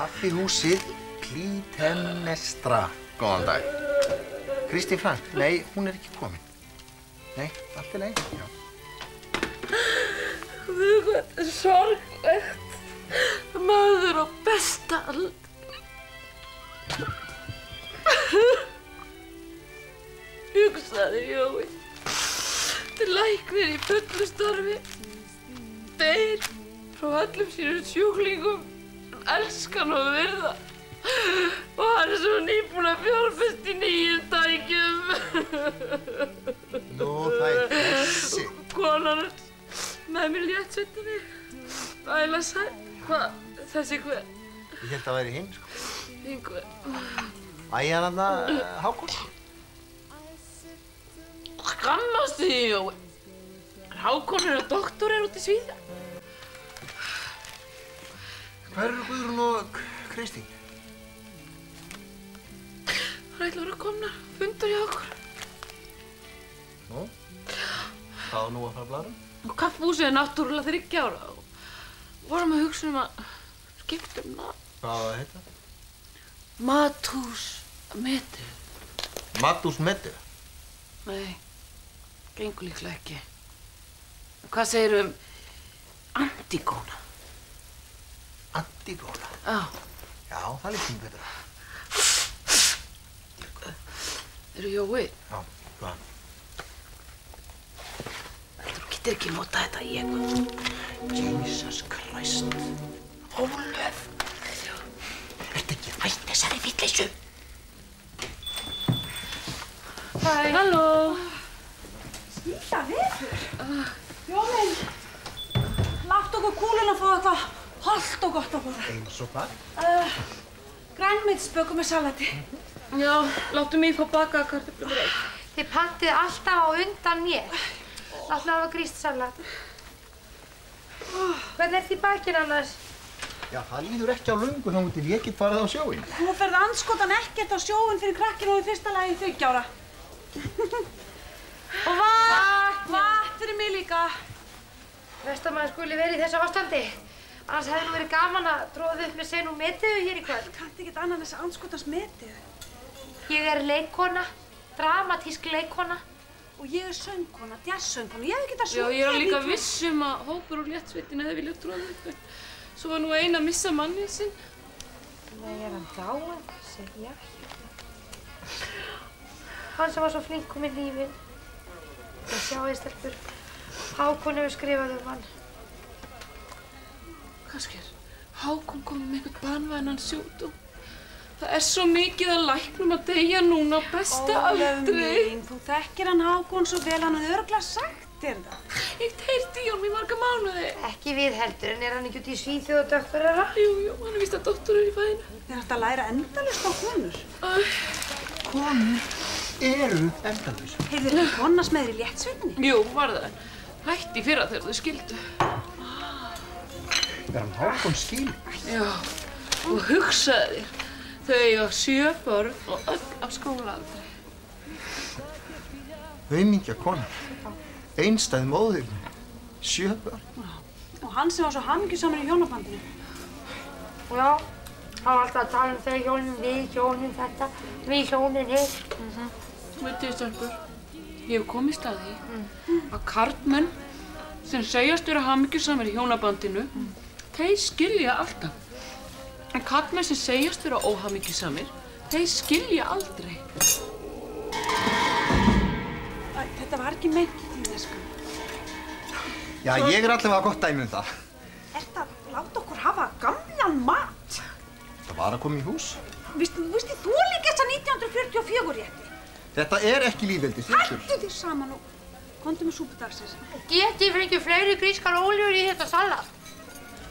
Kaffihúsið Klítemnestra. Góðan dag. Kristín Frank? Nei, hún er ekki komin. Nei, allt í lagi. Já. Guð, hvað þetta er sorglegt. Maður á besta aldri. Hugsaði Jói. Þetta er læknir í fullu starfi. Deyr frá öllum sínum sjúklingum. Elskar hann og virða. Og hann er svo nýbúinn að fjárfesta í nýjum tækjum. Nú, það er þessi. Konan er með mér léttsveitinni. Æla sæl. Hvað? Þessi hver? Ég held að væri hinn, sko. Hinn hver? Ægir hann að Hákon? Skammast því, Jói. Hákon er doktorar út í Svíþjóð. Hvar eru Guðrún og Kristín? Það ætla að vera komnar. Fundur hjá okkur. Nú? Hvað á nú að fara að blara? Og kaffihúsið er náttúrulega 30 ára og vorum að hugsa að skipta nafn. Hvað á að heita? Mathús Metu. Mathús Metu? Nei, gengur líklega ekki. Hvað segirðu Antígóna? Antígóna? Já. Já, það líkt mér betra. Jói? Já, hvað? Þú getur ekki notað þetta í eitthvað. Jesus Christ. Ólöf. Ertu ekki hætt þessari vitleysu? Hæ. Halló. Skýta veður. Jómin, láttu okkur kúluna fá þetta hollt og gott á borða. Eins og hvað? Grænmetisböku með salati. Já, láttu mig fá bakaða kartöflubrauð. Þið pantið alltaf á undan mér. Láttu hafa gríssalat. Hvernig ert í bakinn annars? Já, það líður ekki á löngu þá til ég get farið á sjóinn. Nú ferð andskotan ekkert á sjóinn fyrir krakkinu og í fyrsta lagi 30 ára. Og vatn fyrir mig líka. Veist að maður skuli verið í þessu ástandi. Annars hefði nú verið gaman að tróða upp með senu Metiðu hér í kvöld. Kanntu ekkert annað en þessi andskotans Metiðu. Ég er leikkona, dramatísk leikkona. Og ég er söngkona, jazzsöngkona. Ég hef getað Já, sungið. ég er líka viss að hópur úr léttsveitinni hefði viljað tróða upp. Svo var nú ein að missa manninn sinn. Nei, er hann dáinn? Segja. Hann sem var svo flinkur með lífið. Það sjáið, stelpur. Hákon hefur skrifað hann. Hvað sker? Hákon komið með einhvern banvænan sjúkdóm. Það er svo mikið að læknum að deyja núna á besta aldri. Ólöf mín, þú þekkir hann Hákon svo vel, hann hefði örugglega sagt þér það. Ég heyrti í honum í marga mánuði. Ekki við heldur, en er hann ekki út í Svíþjóð og doktorara? Jú, hann er víst að doktorar í fæðinu. Þið ætti að læra endalaust á konur. Konur eru endalaus. Heyrðu þið konast með þér í léttsveitinni? Jú, var það. Hætti í fyrra þegar þau skildu. Er hann Hákon skilinn? Já, og hugsaðu þér. Þau eiga 7 börn og öll á skólaaldri. Aumingja kona. Einstæð móðir. 7 börn. Og hann sem var svo hamingjusamur í hjónabandinu. Já, hann var alltaf að tala um þau hjónin, við hjónin þetta, við hjónin hitt. Veitu þið, stelpur, ég hef komist að því að karlmenn sem segjast vera hamingjusamir í hjónabandinu, þeir skilja alltaf. En karlmenn sem segjast vera óhamingjusamir, þeir skilja aldrei. Þetta var ekki meint í því, sko. Já, ég er allavega gott dæmi það. Ertu að láta okkur hafa gamlan mat? Það var að koma í hús. Vistu þú líka þessa 1944 rétti? Þetta er ekki lífveldis. Hættu þér saman og komdu með súpu dagsins. Getið fengið fleiri grískar óljur í þetta salat.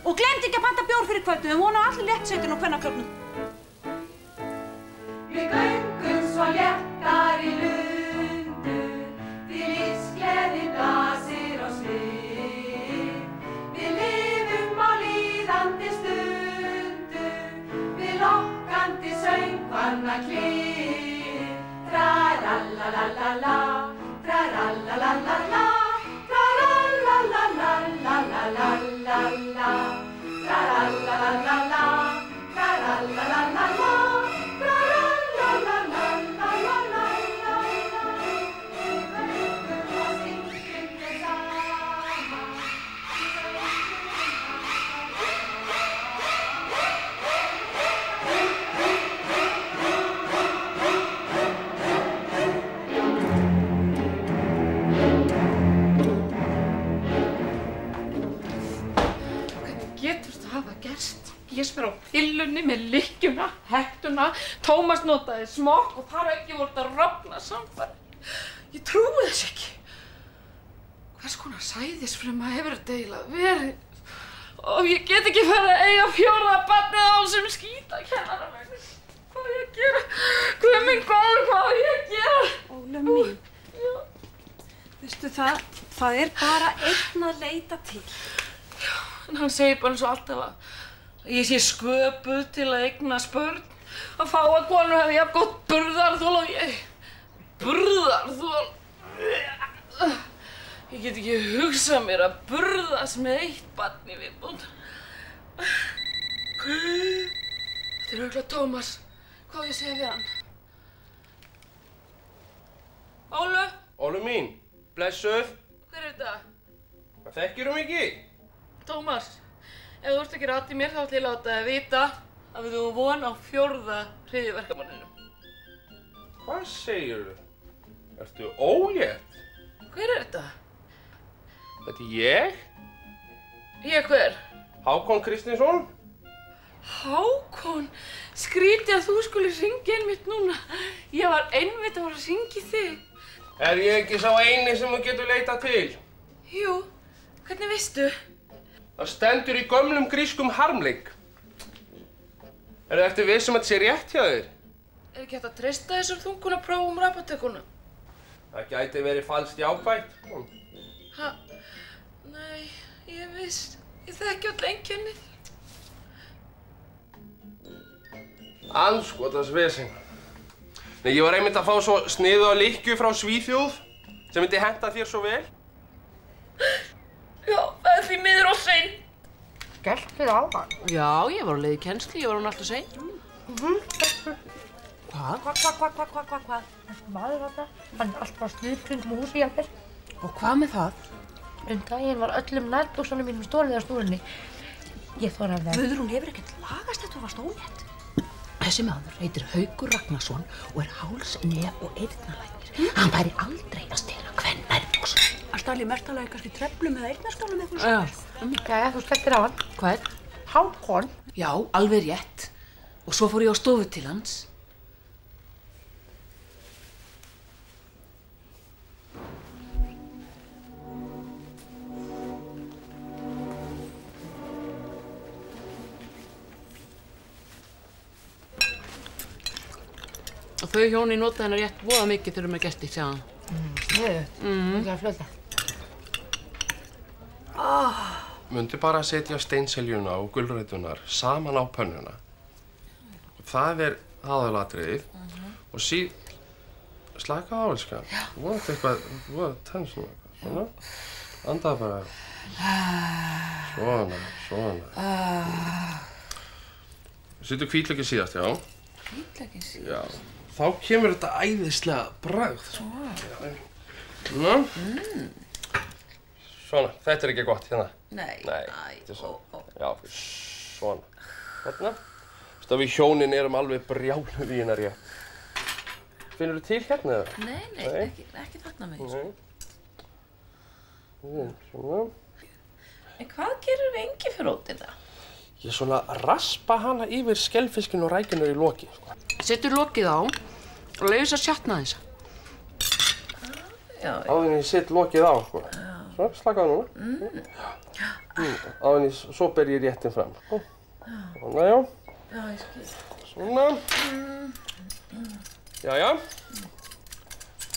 Og gleymdu ekki að panta bjór fyrir kvöldu, við vonum allir léttsveitin og kvennakörnum. Við göngum svo léttar í lundu, því lífsgleði blasir oss við. Við lifum á líðandi stundu, við lokkandi söngvanna klið. Tra-la-la-la-la-la, tra-la-la-la-la-la, tra-la-la-la-la-la-la-la-la. La la la la la la mér á pillunni með lykkjuna, hettuna, Tómas notaði smokk og þar ekki voru þetta rofna samfari. Ég trúi þess ekki. Hvers konar sæðisfruma hefur þetta eiginlega verið? Og ég get ekki farið að eiga 4. barnið á sem skítakennara vegna. Hvað á ég að gera? Guð minn góður, hvað á ég að gera? Óla mín. Já. Veistu það er bara einn að leita til. Já, en hann segir bara eins og alltaf að ég sé sköpuð til að eignast börn. Að fáa konur hefði jafn gott burðarþol og ég. Burðarþol. Ég get ekki hugsað mér að burðast með 1 barn í viðbót. Þetta örugglega Tómas. Hvað á ég að segja við hann? Ólu? Ólu mín, blessuð. Hver er þetta? Hvað þekkirðu mig ekki? Tómas, ef þú ert ekki rætt í mér þá ætla ég að láta þig vita að við höfum von á 4. hryðjuverkamanninum. Hvað segirðu? Ertu ólétt? Hver er þetta? Þetta er ég, Ég hver? Hákon Kristinsson. Hákon, skrítið að þú skuli hringja einmitt núna. Ég var einmitt að fara að hringja í þig. Er ég ekki sá eini sem þú getur leitað til? Jú, hvernig veistu? Það stendur í gömlum grískum harmleik. Ertu viss um að þetta sé rétt hjá þér? Er ekki hægt að treysta þessum þungunarprófum rapatökuna? Það gæti verið falskt jákvætt. Ha? Nei, ég veist. Ég þekki öll einkennið. Andskotans vesen. Nei, ég var einmitt að fá svo sniðuga lykkju frá Svíþjóð sem myndi henta þér svo vel. Já, það er því miður of seint. Geltir á hann. Já, ég var á leið í kennslu, ég var hún alltaf seint. Hvað? Hvað? Þessi maður þarna, hann er alltaf að snuð kringum húsi jafnvel. Og hvað með það? Daginn var öllum nærbúksunum mínum stolið á stúrunni. Ég þorði af þeim. Guðrún hefur ekkert lagast eftir að varst ólétt. Þessi maður heitir Haukur Ragnarsson og er háls-, nef- og eyrnalæknir. Hann væri aldrei að stela kvennærbuxum. Að stali mertalega kannski treflum eða eyrnaskálum eitthvað Já. Jæja, þú slettir á hann. Hvað? Hákon. Já, alveg rétt. Og svo fór ég á stofu til hans. Og þau hjónin nota hennar rétt voða mikið þegar með gesti, segja hann. Sniðugt. Það er fljóta. Mundi bara setja steinseljuna og gulræturnar saman á pönnuna. Það er aðalatriðið. Og slaka á, elskan. Þú ert eitthvað, þú ert tensum eitthvað. Svona. Andaðu bara. Svona. Settu hvítlauki síðast, já. Hvítlauki síðast? Já. Þá kemur þetta æðislega bragð. Svona. Svona, þetta er ekki gott, hérna. Nei. Þetta er svona. Já, svona. Hérna. Þú veist að við hjónin erum alveg brjáluð í hennar rétt. Finnurðu til hérna eða? Nei, ekki þarna með þessu. Svona. En hvað gerir við engiferrótina? Ég svona raspa hana yfir skelfiskinn og rækjunnar í loki. Settur lokið á og leyfir sér að sjatna þess. Áður en ég set lokið á, sko. Svona, slaka á núna. Áður en svo ber ég réttinn fram. Svona, já. Já, ég skil. Svona. Jæja.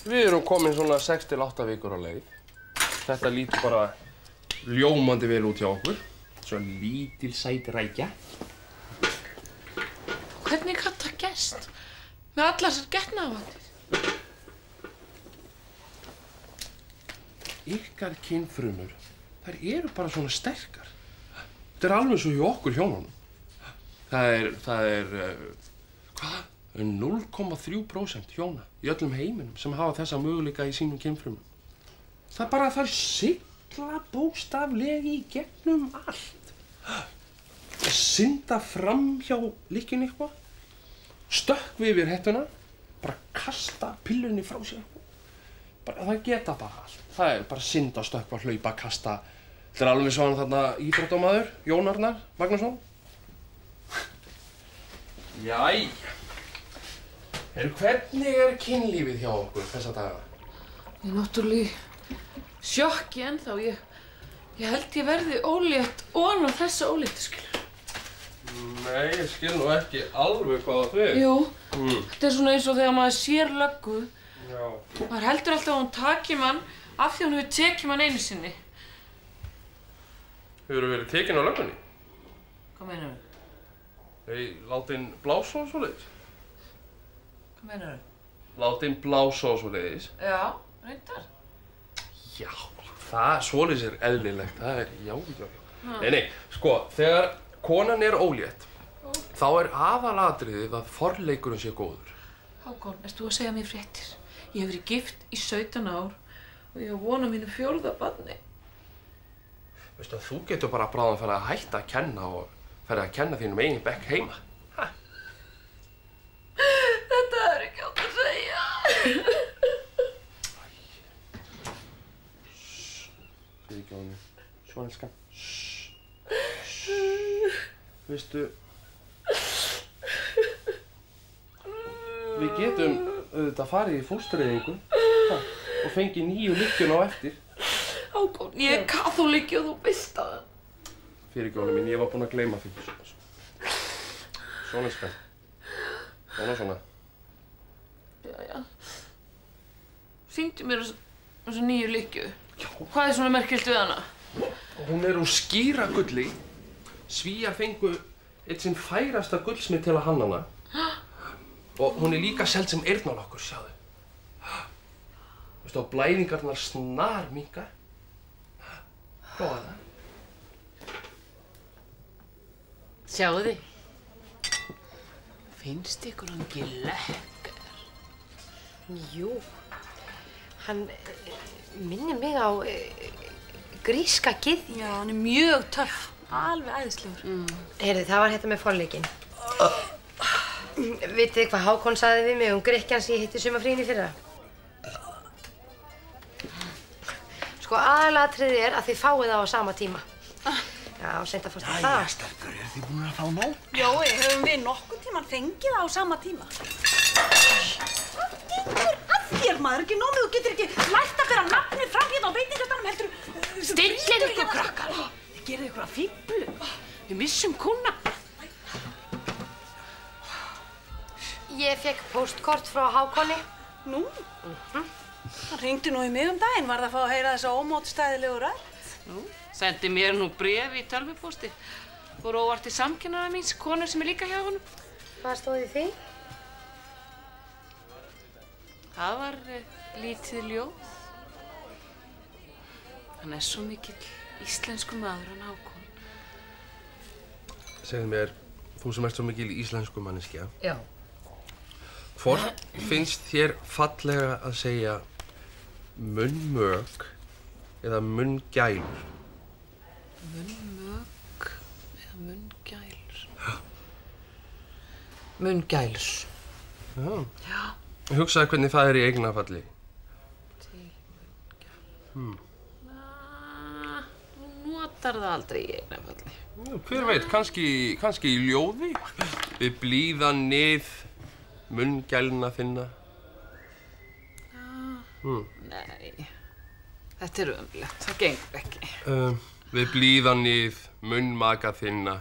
Við erum komin svona 6 til 8 vikur á leið. Þetta lítur bara ljómandi vel út hjá okkur. Svona lítil sæt rækja. Hvernig gat það gerst? Með allar þessar getnaðarvarnir? Ykkar kynfrumur, þær eru bara svona sterkar. Þetta er alveg svo hjá okkur hjónunum. Það er 0,3% hjóna í öllum heiminum sem hafa þessa möguleika í sínum kynfrumum. Það er bara að það sigla bókstaflega í gegnum allt. Að synda fram hjá lykkjunni eitthvað, stökkvi yfir hettuna, bara kasta pillunni frá sér. Það geta bara allt. Það er bara synda, stökkva, hlaupa, kasta. Þetta er alveg svona þarna íþróttamaður, Jón Arnar Magnússon. Jæja. Hvernig kynlífið hjá okkur þessa dagana? Ég er náttúrulega í sjokki ennþá. Ég held ég verði ólétt ofan á þessa óléttu, skilur. Nei, ég skil nú ekki alveg hvað það fyrir. Jú, þetta er svona eins og þegar maður sér löggu. Já. Maður heldur alltaf að hún taki mann af því hún hefur tekið mann einu sinni. Hefurðu verið tekin á löggunni? Hvað meinarðu? Látin blása og svoleiðis? Hvað meinarðu? Látin blása og svoleiðis? Já, reyndar. Já, svoleiðis er eðlilegt, það er já. Nei, sko, þegar konan er ólétt, þá er aðalatriðið að forleikurinn sé góður. Hákon, ert þú að segja mér fréttir? Ég hef verið gift í 17 ár og ég hef vonað mínu 4. barni. Veistu að þú getur bara bráðum farið að hætta að kenna og farið að kenna þínum eigin bekk heima. Þetta er ekki átt að segja. Fyrirgefðu, svona elskan. Veistu, við getum auðvitað farið í fóstureyðingu og fengið 9 lykkjuna á eftir. Hákon, ég er kaþólíki og þú veist það. Fyrirgefðu mín, ég var búinn að gleyma því. Svona elskan. Svona. Jæja. Sýndu mér þessa 9 lykkju. Hvað er svona merkilegt við hana? Hún er úr skýra gulli. Svíar fengu eitt sinn færasta gullsmið til að hanna hana. Og hún er líka seld sem eyrnalokkur, sjáðu. Veistu, og blæðingarnar snar minnka. Prófa það. Sjáðu. Finnst ykkur hann ekki lekker? Jú, hann minnir mig á gríska gyðju. Já, hann er mjög töff. Alveg æðislegur. Heyrðu, það var hérna með forleikinn. Vitið þið hvað Hákon sagði við mig Grikkjan sem ég hitti sumarfríinu í fyrra? Sko, aðalatriðið er að þið fáið það á sama tíma. Já, seint að fórstu það. Jæja, stelpur, þið búin að fá nóg? Jói, höfum við nokkurn tímann fengið það á sama tíma? Hvað gengur að þér, maður? Ekki nóg með þú getur ekki lært að bera nafnið fram hérna á veitingastanum, heldur þú... Stillið ykkur, krakkar! Þið gerið ykkur að fíflu. Við missum kúnna. Ég fekk póstkort frá Hákoni. Nú? Hann hringdi nú í mig daginn. Var það að fá að heyra þessa ómótstæðilegu rödd? Nú, sendi mér nú bréf í tölvupósti. Fór óvart til samkennara míns, konur sem er líka hjá honum. Hvað stóð í því? Það var lítið ljóð. Hann er svo mikill íslensku maður, hann Hákon. Segðu mér, þú sem ert svo mikil íslensku manneskja. Já. Hvort finnst þér fallega að segja munnmök eða munngælur? Munnmök eða munngælur? Munngælur. Já. Já. Hugsaðu hvernig það er í eignarfalli. Til munngælur. Þú notar það aldrei í eignarfalli. Hver veit, kannski í ljóði? Við blíðan nið munngælna þinna. Nei, þetta er ömurlegt, það gengur ekki. Við blíðan nið munnmaka þinna.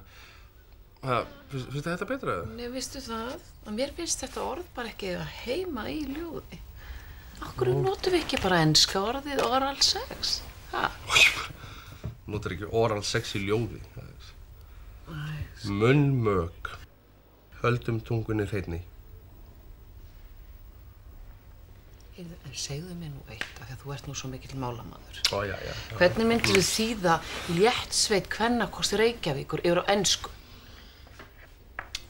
Finnst þetta betra? Nei, veistu það? Að mér finnst þetta orð bara ekki að heima í ljóði. Af hverju notum við ekki bara enska orðið oral sex? Notar ekki oral sex í ljóði. Munnmök. Höldum tungunni hreinni. Heyrðu, en segðu mér nú eitt, af því að þú ert nú svo mikill málamaður. Já. Hvernig myndir þú þýða léttsveit kvennakost Reykjavíkur yfir á ensku?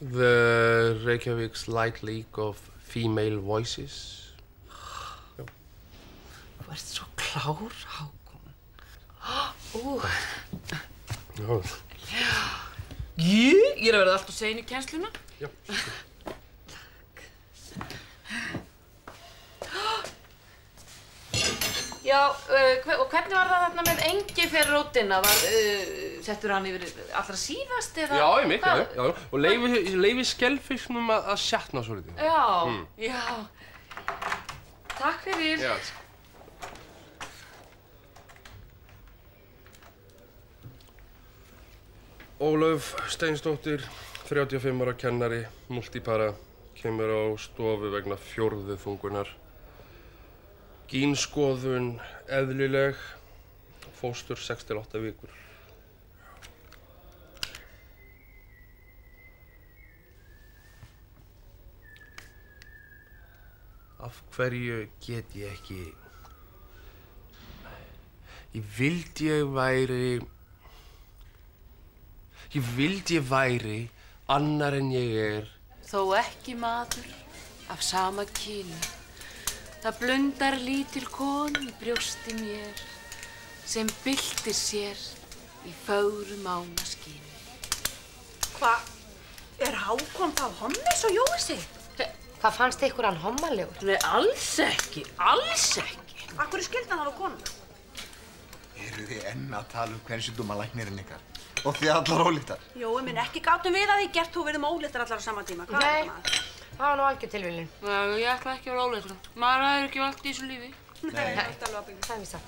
The Reykjavik's Light League of Female Voices. Þú ert svo klár, Hákon. Ég er að verða alltaf sein í kennsluna. Já. Já, og hvernig var það þarna með engiferrótina? settur hann yfir allra síðast eða? Já, einmitt, já. Og leyfi skelfisknum að sjatna svolítið. Já. Takk fyrir. Já. Ólöf Steinsdóttir, 35 ára kennari, multipara, kemur á stofu vegna 4. þungunar. Gínskoðun eðlileg, fóstur 6 til 8 vikur. Af hverju get ég ekki... Ég vildi ég væri annar en ég er. Þó ekki maður af sama kyni. Það blundar lítil kon í brjósti mér sem byltir sér í fögru mánaskini. Hvað? Hákon þá hommis og Jói sig? Hvað fannst ykkur hann hommalegur? Nei, alls ekki. Af hverju skildi hann hafa konuna? Eruð þið enn að tala hvern sjúkdómalæknirinn ykkar? Og þið allar ólíktar? Jói minn, ekki gátum við að því gert þú verðum ólíktar allar á sama tíma. Hvað er það maður? Það var nú algjör tilviljun. Nei, ég ætla ekki að vera óléttur. Maður ræður ekki allt í þessu lífi. Nei, það er alveg að byggja. Það er víst það.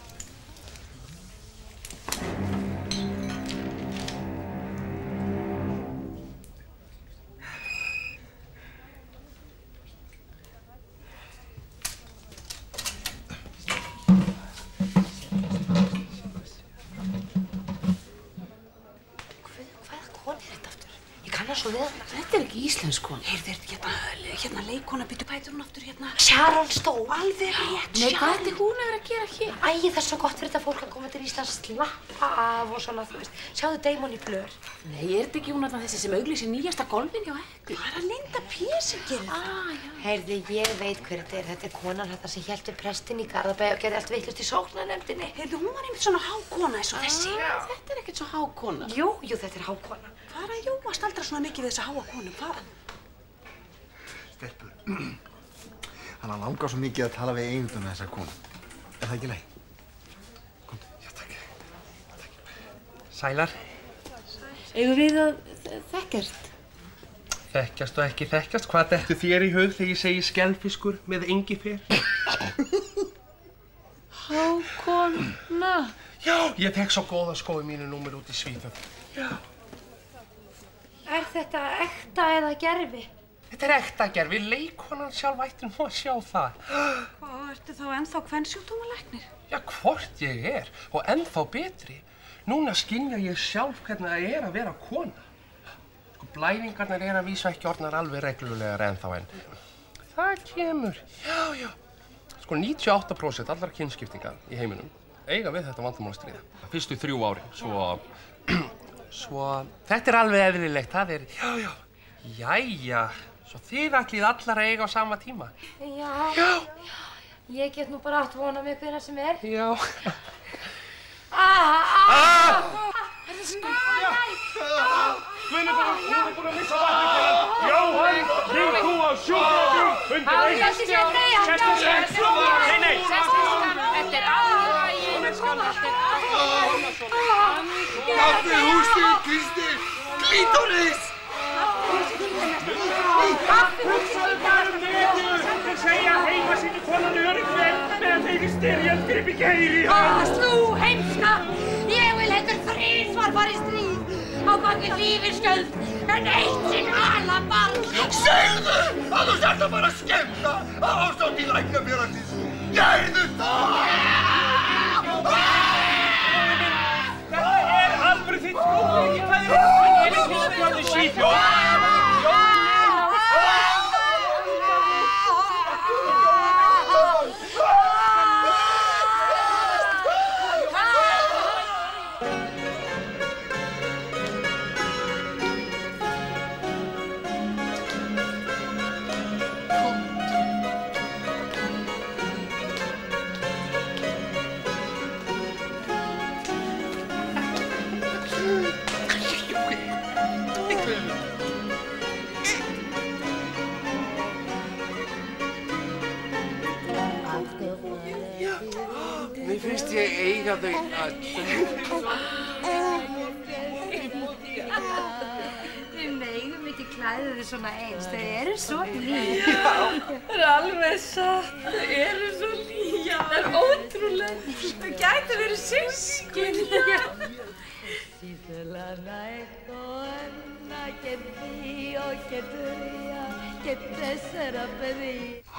Þetta ekki íslensk kona. Heyrðu, hérna leikkona, býttu bætur hún aftur hérna. Sharon Stone. Alveg rétt, Nei, hvað ætti hún að vera að gera hér? Æ, það er svo gott fyrir þetta fólk að koma til Íslands að slappa af og svona, þú veist. Sjáðu Damon í Blur. Nei, þetta ekki hún þessi sem auglýsir nýjasta golfin hjá Heklu? Hvað er að Linda P. sem gerir það? Já. Heyrðu, ég veit hver þetta er. Þetta er konan þetta sem hélt við prestinn í Garðabæ og gerði allt vitlaust í sóknarnefndinni. Heyrðu, hún var einmitt svona hákona eins og þessi. Þetta er ekkert svo hákona. Jú, þetta er hákona. Hvað er að Jóa staldra svona mikið við þessa háa konu? Hvað? Stelpur, hann langar svo mikið að tala við eigenduna þessar konu. Er það ekki leið? Komdu. Já, takk. Sælar. Eigum við að þekkjast? Þekkjast og ekki þekkjast. Hvað dettur þér í hug þegar ég segi skelfiskur með engifer? Hákona. Já, ég fekk svo góða skó í mínu númer út í Svíþjóð. Já. Er þetta ekta eða gerfi? Þetta er ekta gerfi. Leikkonan sjálf ætti nú að sjá það. Hvað, ertu þá ennþá kvensjúkdómalæknir? Já, hvort ég er. Og ennþá betri. Núna skynja ég sjálf hvernig það er að vera kona. Sko, blæðingarnar er að vísa ekki orðnar alveg reglulegar ennþá en það kemur. Já. Sko, 98% allar kynskiptinga í heiminum eiga við þetta vandamálastríða. Fyrstu 3 árin, svo þetta er alveg eðlilegt, það er, já. Jæja, svo þið ætlið allar að eiga á sama tíma. Já. Ég get nú bara átt vona með hvenær sem er. Já. Hún er búin að missa vatnið. Jóhann, hring þú á sjúkrabíl undir Nei. Þetta er alveg Kaffihúsið, Kristi! Klítoris! Hugsaðu bara neður! Þeir segja að heima sýndu konan örugglega meðan þeir styrjöldgrip í geiri. Slú, heimska! Ég vil heldur þrisvar fara í stríð á baki lífsskjöld en eitt sinn ala barn. Segðu að þú sért að fara að skemmta að ástátt í læknabjörnins. Gerðu það! Þetta er alvöru þitt skóð, hvað er þetta? Svíþjóð. Mér finnst ég eiga þau öll. klæðið þið svona eins, þau eru svo lík. Það er alveg satt, þau eru svo lík. Það er ótrúlega. Þau gætu verið systkin.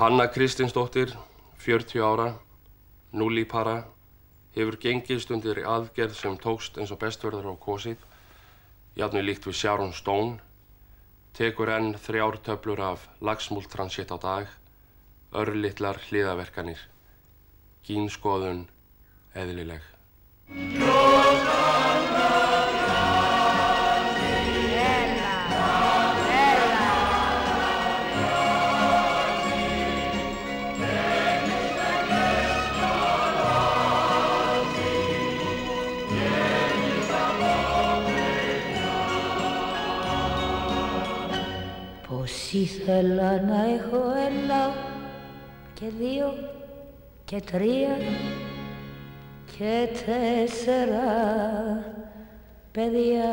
Hanna Kristinsdóttir, 40 ára, núllípara, hefur gengist undir aðgerð sem tókst eins og best verður á kosið, jafnvel líkt við Sharon Stone, tekur enn 3 töflur af laxmúltransitt á dag, örlitlar hliðaverkanir, gínskoðun eðlileg. Πως ήθελα να έχω 1 και 2 και 3 και 4 παιδιά.